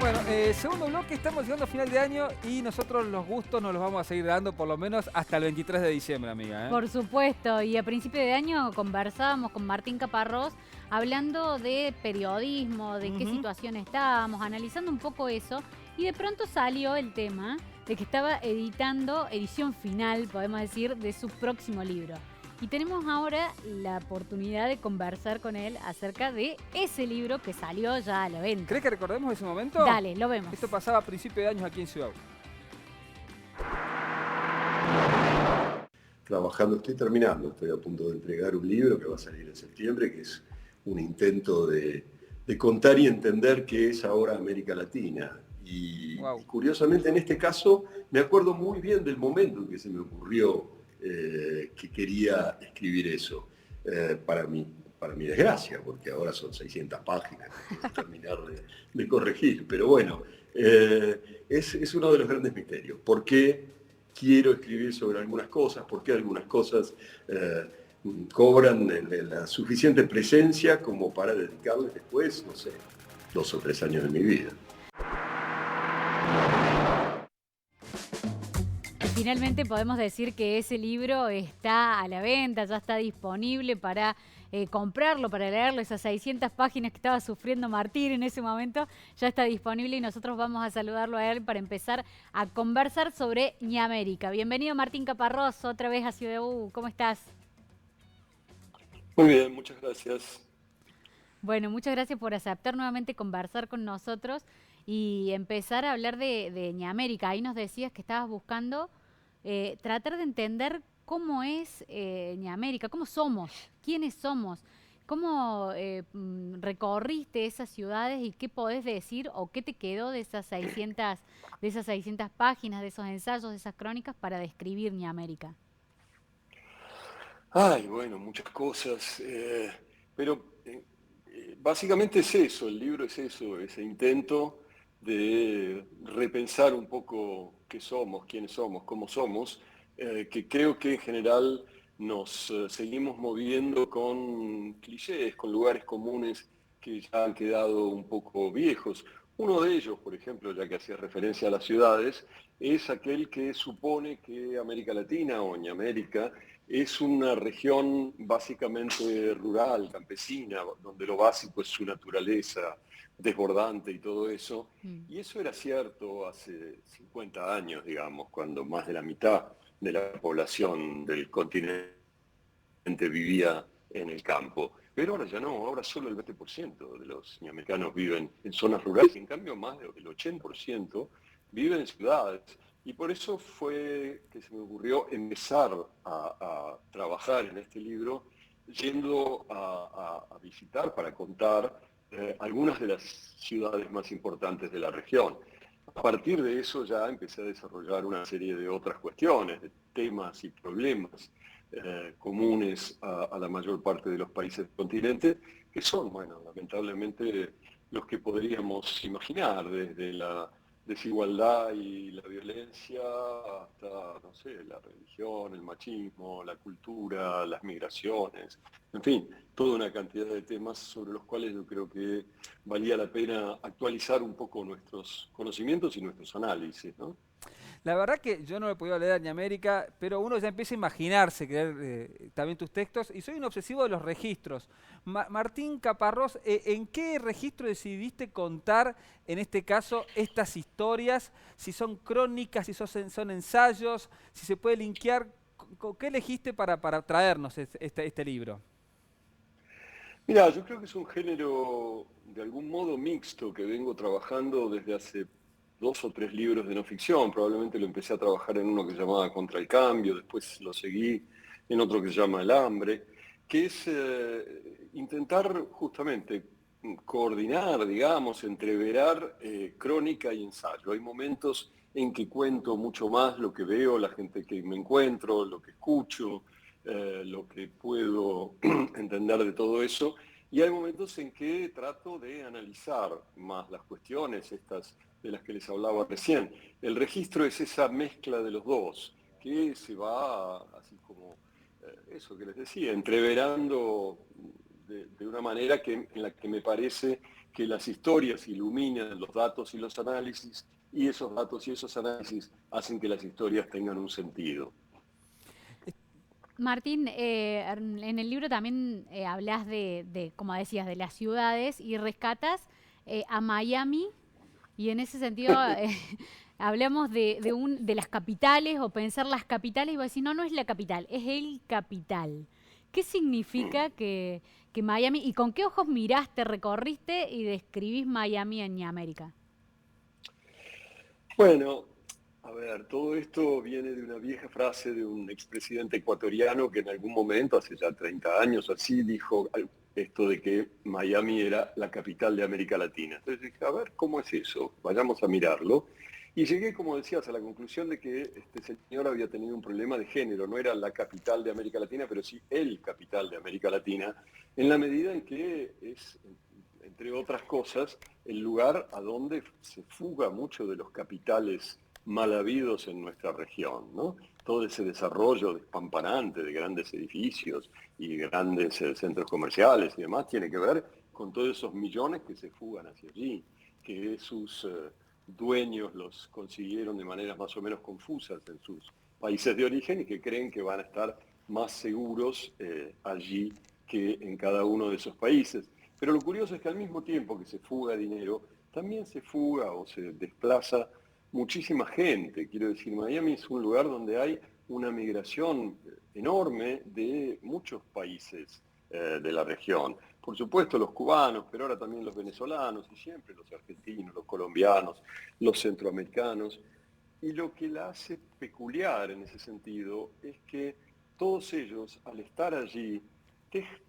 Bueno, segundo bloque, estamos llegando a final de año y nosotros los gustos nos los vamos a seguir dando por lo menos hasta el 23 de diciembre, amiga. Por supuesto, y a principio de año conversábamos con Martín Caparrós hablando de periodismo, de en qué Ujú. situación estábamos, analizando un poco eso, y de pronto salió el tema de que estaba editando edición final, podemos decir, de su próximo libro. Y tenemos ahora la oportunidad de conversar con él acerca de ese libro que salió ya a la venta. ¿Crees que recordemos ese momento? Dale, lo vemos. Esto pasaba a principio de años aquí en Ciudad. Trabajando, estoy terminando, estoy a punto de entregar un libro que va a salir en septiembre, que es un intento de contar y entender qué es ahora América Latina. Y Wow. curiosamente en este caso me acuerdo muy bien del momento en que se me ocurrió que quería escribir eso, para mi desgracia, porque ahora son 600 páginas que tengo que terminar de corregir. Pero bueno, es uno de los grandes misterios. ¿Por qué quiero escribir sobre algunas cosas? ¿Por qué algunas cosas cobran la suficiente presencia como para dedicarles después, no sé, 2 o 3 años de mi vida? Finalmente podemos decir que ese libro está a la venta, ya está disponible para comprarlo, para leerlo, esas 600 páginas que estaba sufriendo Martín en ese momento, ya está disponible y nosotros vamos a saludarlo a él para empezar a conversar sobre Ñamérica. Bienvenido Martín Caparrós, otra vez a Ciudad U, ¿cómo estás? Muy bien, muchas gracias. Bueno, muchas gracias por aceptar nuevamente conversar con nosotros y empezar a hablar de Ñamérica. Ahí nos decías que estabas buscando tratar de entender cómo es Ñamérica, cómo somos, quiénes somos, cómo recorriste esas ciudades y qué podés decir o qué te quedó de esas 600 páginas, de esos ensayos, de esas crónicas para describir Ñamérica. Ay, bueno, muchas cosas, pero básicamente es eso, el libro es eso, ese intento de repensar un poco qué somos, quiénes somos, cómo somos, que creo que en general nos seguimos moviendo con clichés, con lugares comunes que ya han quedado un poco viejos. Uno de ellos, por ejemplo, ya que hacía referencia a las ciudades, es aquel que supone que América Latina o Ñamérica es una región básicamente rural, campesina, donde lo básico es su naturaleza desbordante y todo eso. Mm. Y eso era cierto hace 50 años, digamos, cuando más de la mitad de la población del continente vivía en el campo. Pero ahora ya no, ahora solo el 20% de los americanos viven en zonas rurales, y en cambio más del 80% viven en ciudades. Y por eso fue que se me ocurrió empezar a trabajar en este libro, yendo a visitar para contar algunas de las ciudades más importantes de la región. A partir de eso ya empecé a desarrollar una serie de otras cuestiones, de temas y problemas comunes a la mayor parte de los países del continente, que son, bueno, lamentablemente los que podríamos imaginar, desde la desigualdad y la violencia hasta, no sé, la religión, el machismo, la cultura, las migraciones, en fin, toda una cantidad de temas sobre los cuales yo creo que valía la pena actualizar un poco nuestros conocimientos y nuestros análisis, ¿no? La verdad que yo no lo he podido leer ni América, pero uno ya empieza a imaginarse, creer también tus textos, y soy un obsesivo de los registros. Martín Caparrós, ¿en qué registro decidiste contar, en este caso, estas historias? Si son crónicas, si son ensayos, si se puede linkear, ¿qué elegiste para traernos este libro? Mira, yo creo que es un género de algún modo mixto que vengo trabajando desde hace 2 o 3 libros de no ficción. Probablemente lo empecé a trabajar en uno que se llamaba Contra el Cambio, después lo seguí en otro que se llama El Hambre, que es intentar justamente coordinar, digamos, entreverar crónica y ensayo. Hay momentos en que cuento mucho más lo que veo, la gente que me encuentro, lo que escucho, lo que puedo entender de todo eso. Y hay momentos en que trato de analizar más las cuestiones, estas de las que les hablaba recién. El registro es esa mezcla de los dos, que se va, así como eso que les decía, entreverando de una manera en la que me parece que las historias iluminan los datos y los análisis, y esos datos y esos análisis hacen que las historias tengan un sentido. Martín, en el libro también hablas como decías, de las ciudades y rescatas a Miami y en ese sentido hablamos de las capitales o pensar las capitales y vos decís, no, no es la capital, es el capital. ¿Qué significa que Miami y con qué ojos miraste, recorriste y describís Miami en América? Bueno, a ver, todo esto viene de una vieja frase de un expresidente ecuatoriano que en algún momento, hace ya 30 años así, dijo esto de que Miami era la capital de América Latina. Entonces dije, a ver, ¿cómo es eso? Vayamos a mirarlo. Y llegué, como decías, a la conclusión de que este señor había tenido un problema de género. No era la capital de América Latina, pero sí el capital de América Latina, en la medida en que es, entre otras cosas, el lugar a donde se fuga mucho de los capitales mal habidos en nuestra región, ¿no? Todo ese desarrollo despampanante de grandes edificios y grandes centros comerciales y demás tiene que ver con todos esos millones que se fugan hacia allí, que sus dueños los consiguieron de maneras más o menos confusas en sus países de origen y que creen que van a estar más seguros allí que en cada uno de esos países. Pero lo curioso es que al mismo tiempo que se fuga dinero, también se fuga o se desplaza muchísima gente. Quiero decir, Miami es un lugar donde hay una migración enorme de muchos países de la región. Por supuesto los cubanos, pero ahora también los venezolanos y siempre los argentinos, los colombianos, los centroamericanos. Y lo que la hace peculiar en ese sentido es que todos ellos, al estar allí,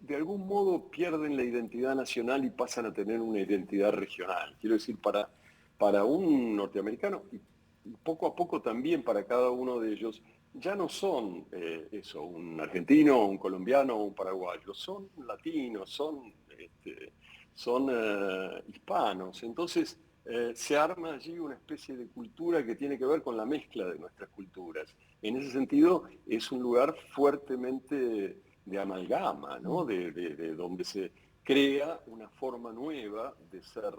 de algún modo pierden la identidad nacional y pasan a tener una identidad regional. Quiero decir, para un norteamericano y poco a poco también para cada uno de ellos, ya no son un argentino, un colombiano o un paraguayo, son latinos, son hispanos. Entonces se arma allí una especie de cultura que tiene que ver con la mezcla de nuestras culturas. En ese sentido es un lugar fuertemente de amalgama, ¿no? De donde se crea una forma nueva de ser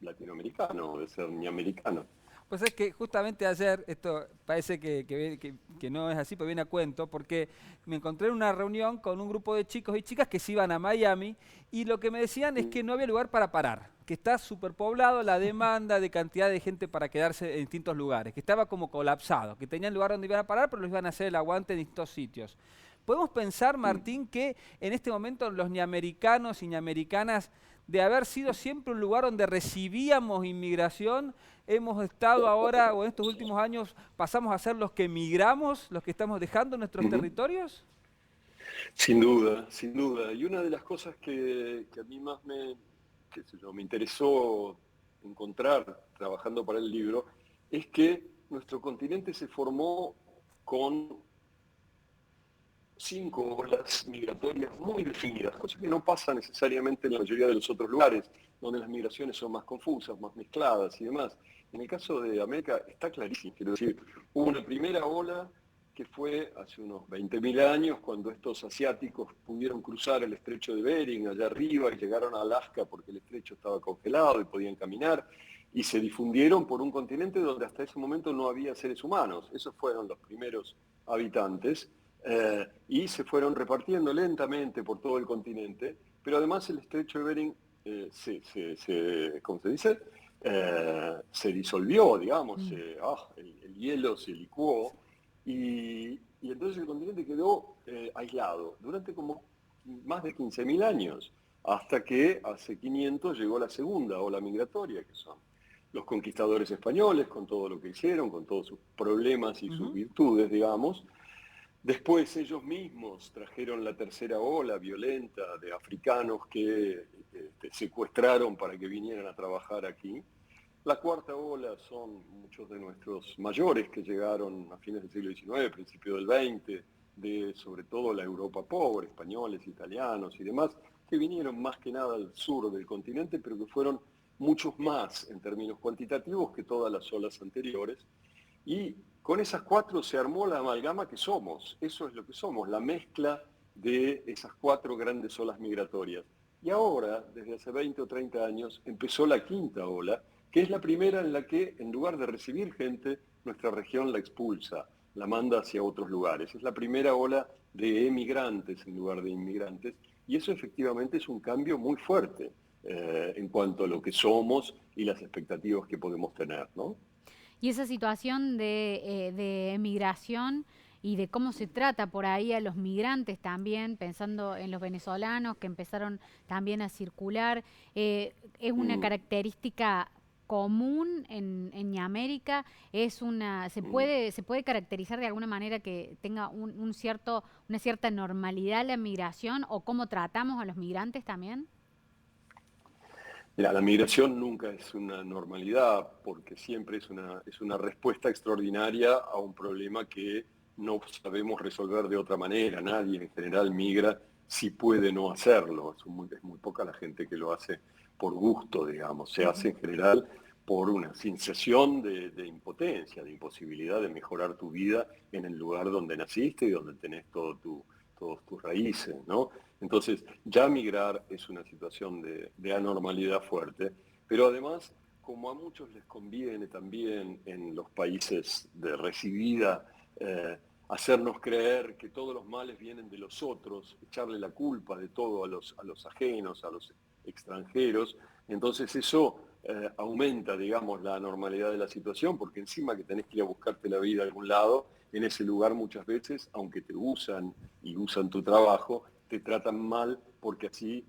latinoamericano, de ser ñamericano. Pues es que justamente ayer, esto parece que no es así, pero viene a cuento, porque me encontré en una reunión con un grupo de chicos y chicas que se iban a Miami y lo que me decían es que no había lugar para parar, que está superpoblado la demanda de cantidad de gente para quedarse en distintos lugares, que estaba como colapsado, que tenían lugar donde iban a parar, pero los iban a hacer el aguante en distintos sitios. ¿Podemos pensar, Martín, que en este momento los ñamericanos y ñamericanas, de haber sido siempre un lugar donde recibíamos inmigración, hemos estado ahora, o en estos últimos años, pasamos a ser los que emigramos, los que estamos dejando nuestros territorios? Sin duda, sin duda. Y una de las cosas que a mí más me interesó encontrar trabajando para el libro es que nuestro continente se formó con 5 olas migratorias muy definidas, cosa que no pasa necesariamente en la mayoría de los otros lugares, donde las migraciones son más confusas, más mezcladas y demás. En el caso de América está clarísimo, quiero decir, hubo una primera ola que fue hace unos 20.000 años, cuando estos asiáticos pudieron cruzar el estrecho de Bering allá arriba y llegaron a Alaska porque el estrecho estaba congelado y podían caminar, y se difundieron por un continente donde hasta ese momento no había seres humanos. Esos fueron los primeros habitantes. Y se fueron repartiendo lentamente por todo el continente, pero además el estrecho de Bering ¿cómo se dice? Se disolvió, digamos, el hielo se licuó y entonces el continente quedó aislado durante como más de 15.000 años, hasta que hace 500 llegó la segunda ola migratoria, que son los conquistadores españoles, con todo lo que hicieron, con todos sus problemas y sus virtudes, digamos. Después ellos mismos trajeron la tercera ola violenta de africanos que secuestraron para que vinieran a trabajar aquí. La cuarta ola son muchos de nuestros mayores que llegaron a fines del siglo XIX, principio del XX, de sobre todo la Europa pobre, españoles, italianos y demás, que vinieron más que nada al sur del continente, pero que fueron muchos más en términos cuantitativos que todas las olas anteriores. Y con esas 4 se armó la amalgama que somos. Eso es lo que somos, la mezcla de esas 4 grandes olas migratorias. Y ahora, desde hace 20 o 30 años, empezó la quinta ola, que es la primera en la que, en lugar de recibir gente, nuestra región la expulsa, la manda hacia otros lugares. Es la primera ola de emigrantes en lugar de inmigrantes, y eso efectivamente es un cambio muy fuerte en cuanto a lo que somos y las expectativas que podemos tener, ¿no? Y esa situación de emigración y de cómo se trata por ahí a los migrantes también, pensando en los venezolanos que empezaron también a circular, es una Mm, característica común en América, mm. se puede caracterizar de alguna manera que tenga una cierta normalidad la migración o cómo tratamos a los migrantes también. Mira, la migración nunca es una normalidad porque siempre es una respuesta extraordinaria a un problema que no sabemos resolver de otra manera. Nadie en general migra si puede no hacerlo. Es muy poca la gente que lo hace por gusto, digamos. Se hace en general por una sensación de impotencia, de imposibilidad de mejorar tu vida en el lugar donde naciste y donde tenés todos tus raíces, ¿no? Entonces, ya migrar es una situación de anormalidad fuerte, pero además, como a muchos les conviene también en los países de recibida, hacernos creer que todos los males vienen de los otros, echarle la culpa de todo a los ajenos, a los extranjeros, entonces eso aumenta, digamos, la normalidad de la situación, porque encima que tenés que ir a buscarte la vida a algún lado, en ese lugar muchas veces, aunque te usan y usan tu trabajo, te tratan mal porque así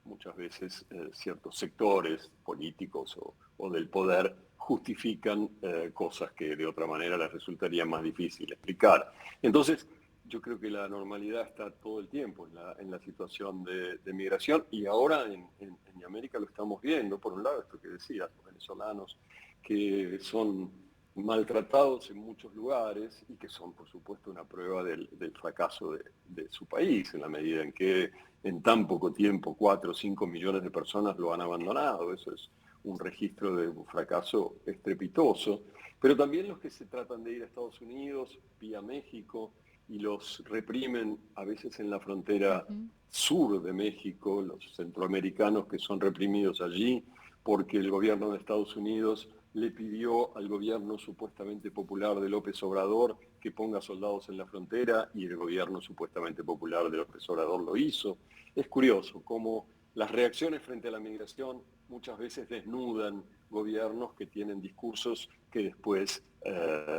muchas veces ciertos sectores políticos o del poder justifican cosas que de otra manera les resultaría más difícil explicar. Entonces, yo creo que la normalidad está todo el tiempo en la situación de migración y ahora en América lo estamos viendo. Por un lado, esto que decías, los venezolanos que son maltratados en muchos lugares y que son, por supuesto, una prueba del fracaso de su país, en la medida en que en tan poco tiempo 4 o 5 millones de personas lo han abandonado. Eso es un registro de un fracaso estrepitoso. Pero también los que se tratan de ir a Estados Unidos vía México y los reprimen a veces en la frontera Ujú. sur de México, los centroamericanos que son reprimidos allí porque el gobierno de Estados Unidos le pidió al gobierno supuestamente popular de López Obrador que ponga soldados en la frontera y el gobierno supuestamente popular de López Obrador lo hizo. Es curioso cómo las reacciones frente a la migración muchas veces desnudan gobiernos que tienen discursos que después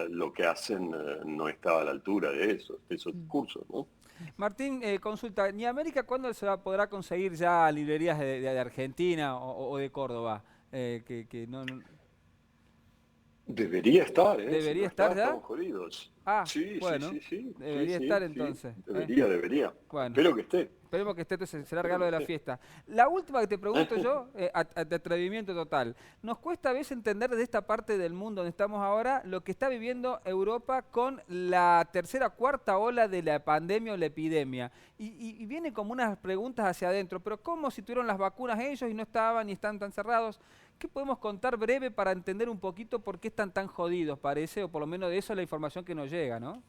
lo que hacen no está a la altura de esos discursos, ¿no? Martín, consulta, ¿ni América cuándo se podrá conseguir ya librerías de Argentina o de Córdoba? Que Debería estar, ¿eh? Si ¿debería no estar está, ya? estamos jodidos. Ah, Sí, sí, bueno, sí, sí, sí, debería estar sí, sí. entonces. Debería. Bueno, Espero que esté. esperemos que esté, entonces será Espero regalo que de la esté. fiesta. La última que te pregunto yo, de atrevimiento total. Nos cuesta a veces entender desde esta parte del mundo donde estamos ahora lo que está viviendo Europa con la tercera, cuarta ola de la pandemia o la epidemia. Y viene como unas preguntas hacia adentro, pero ¿cómo si tuvieron las vacunas ellos y no estaban y están tan cerrados? ¿Qué podemos contar breve para entender un poquito por qué están tan jodidos, parece? O por lo menos de eso es la información que nos llega, ¿no?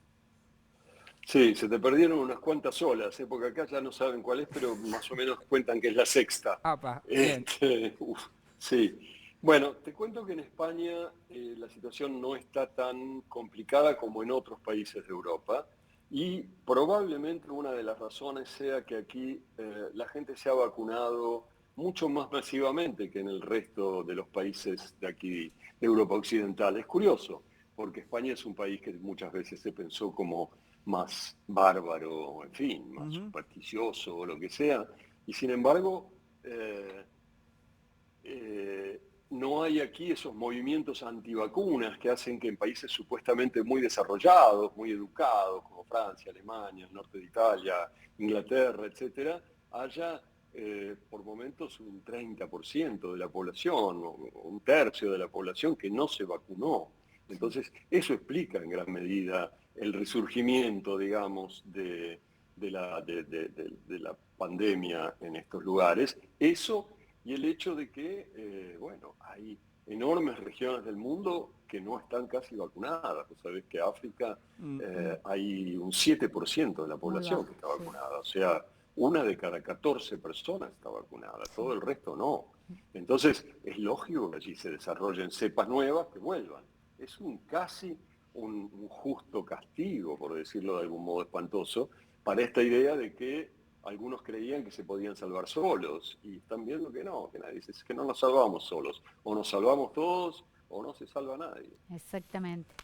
Sí, se te perdieron unas cuantas olas, porque acá ya no saben cuál es, pero más o menos cuentan que es la sexta. Apa, bien. Sí. Bueno, te cuento que en España la situación no está tan complicada como en otros países de Europa y probablemente una de las razones sea que aquí la gente se ha vacunado mucho más masivamente que en el resto de los países de aquí de Europa Occidental. Es curioso, porque España es un país que muchas veces se pensó como más bárbaro, en fin, más Ujú. supersticioso o lo que sea, y sin embargo no hay aquí esos movimientos antivacunas que hacen que en países supuestamente muy desarrollados, muy educados, como Francia, Alemania, el norte de Italia, Inglaterra, etcétera, haya por momentos un 30% de la población, o un tercio de la población que no se vacunó. Sí. Entonces, eso explica en gran medida el resurgimiento, digamos, de la pandemia en estos lugares. Eso y el hecho de que, bueno, hay enormes regiones del mundo que no están casi vacunadas. Vos sabés que África Mm, mm. hay un 7% de la Muy población que bajo, está sí. vacunada. O sea, una de cada 14 personas está vacunada, todo el resto no. Entonces, es lógico que allí se desarrollen cepas nuevas que vuelvan. Es casi un justo castigo, por decirlo de algún modo espantoso, para esta idea de que algunos creían que se podían salvar solos y están viendo que no, que nadie dice, es que no nos salvamos solos, o nos salvamos todos o no se salva nadie. Exactamente.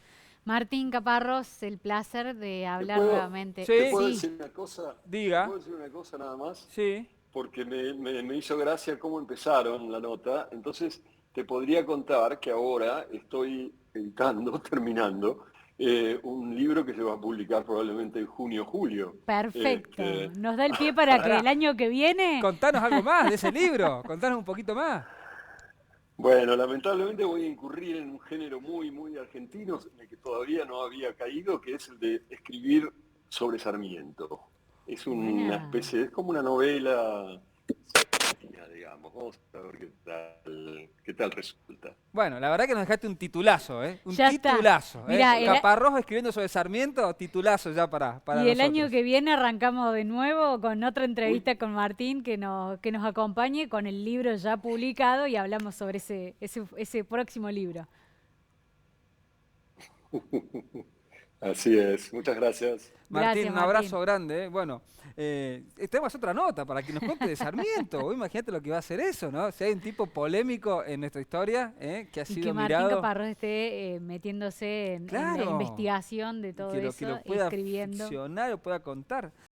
Martín Caparrós, el placer de hablar puedo- nuevamente. Sí. ¿Te puedo Sí, decir una cosa? Diga. ¿Te puedo decir una cosa nada más? Sí. Porque me hizo gracia cómo empezaron la nota. Entonces, te podría contar que ahora estoy editando, terminando, un libro que se va a publicar probablemente en junio o julio. perfecto. Este, Nos da el pie para que Pará. el año que viene... Contanos algo más de ese libro. Contanos un poquito más. Bueno, lamentablemente voy a incurrir en un género muy, muy argentino, en el que todavía no había caído, que es el de escribir sobre Sarmiento. Es una Buena. especie, es como una novela, digamos. Vamos a ver qué tal resulta. Bueno, la verdad que nos dejaste un titulazo, ¿eh? Un Ya está. titulazo. Mirá, Caparrós escribiendo sobre Sarmiento, titulazo ya para Y el año nosotros. que viene arrancamos de nuevo con otra entrevista con Martín que nos acompañe con el libro ya publicado y hablamos sobre ese próximo libro. Así es, muchas gracias. Martín, Gracias, un abrazo Martín. grande. Bueno, tenemos otra nota para que nos cuente de Sarmiento. Vos imagínate lo que va a ser eso, ¿no? Si hay un tipo polémico en nuestra historia que ha Y sido que Martín mirado, Caparrós esté metiéndose en la Claro. investigación de todo que eso, lo pueda escribiendo. ficcionar o pueda contar.